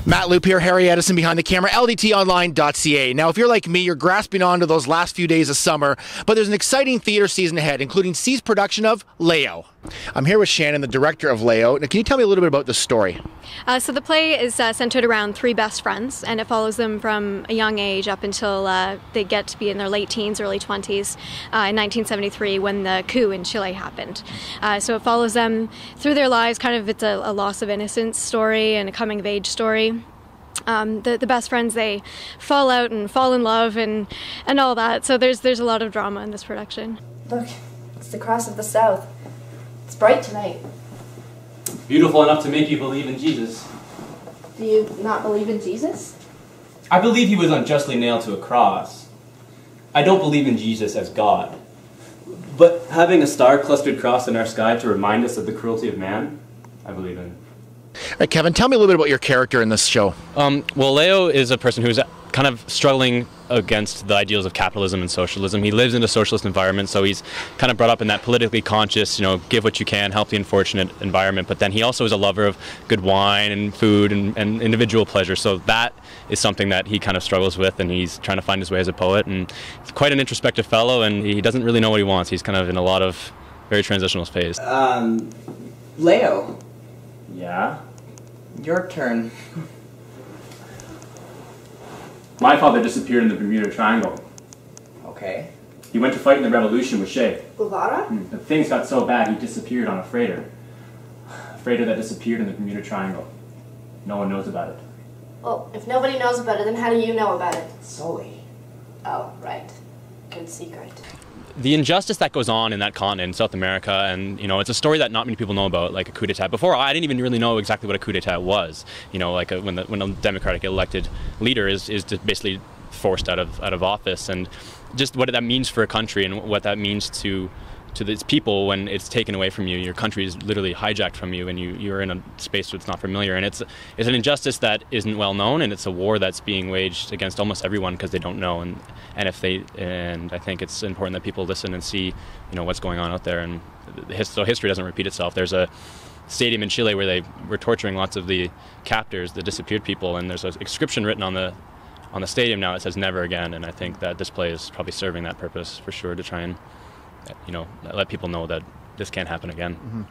Matt Loop here, Harry Edison behind the camera, ldtonline.ca. Now, if you're like me, you're grasping on to those last few days of summer, but there's an exciting theater season ahead, including C's production of Leo. I'm here with Shannon, the director of Leo. Now, can you tell me a little bit about the story? So the play is centered around three best friends, and it follows them from a young age up until they get to be in their late teens, early 20s, in 1973 when the coup in Chile happened. So it follows them through their lives, kind of it's a loss of innocence story and a coming-of-age story. The best friends, they fall out and fall in love and all that, so there's a lot of drama in this production. Look, it's the Cross of the South. It's bright tonight. Beautiful enough to make you believe in Jesus. Do you not believe in Jesus? I believe he was unjustly nailed to a cross. I don't believe in Jesus as God. But having a star-clustered cross in our sky to remind us of the cruelty of man, I believe in. All right, Kevin, tell me a little bit about your character in this show. Well, Leo is a person who's kind of struggling against the ideals of capitalism and socialism. He lives in a socialist environment, so he's kind of brought up in that politically conscious, give what you can, help the unfortunate environment. But then he also is a lover of good wine and food and individual pleasure. So that is something that he kind of struggles with, and he's trying to find his way as a poet. And he's quite an introspective fellow, and he doesn't really know what he wants. He's kind of in a lot of very transitional phase. Leo. Yeah? Your turn. My father disappeared in the Bermuda Triangle. Okay. He went to fight in the revolution with Che. Guevara? But things got so bad he disappeared on a freighter. A freighter that disappeared in the Bermuda Triangle. No one knows about it. Well, if nobody knows about it, then how do you know about it? Sully. Oh, right. Good secret. The injustice that goes on in that continent, in South America, and it's a story that not many people know about, like a coup d'etat. Before, I didn't even really know exactly what a coup d'etat was. When a democratic elected leader is basically forced out of office, and just what that means for a country and what that means to its people when it's taken away from you. Your country is literally hijacked from you, and you're in a space that's not familiar. And it's an injustice that isn't well known, and it's a war that's being waged against almost everyone because they don't know. And I think it's important that people listen and see, what's going on out there. And so history doesn't repeat itself. There's a stadium in Chile where they were torturing lots of the captors, the disappeared people, and there's an inscription written on the stadium now that says "Never again." And I think that this play is probably serving that purpose for sure, to try and let people know that this can't happen again. Mm-hmm.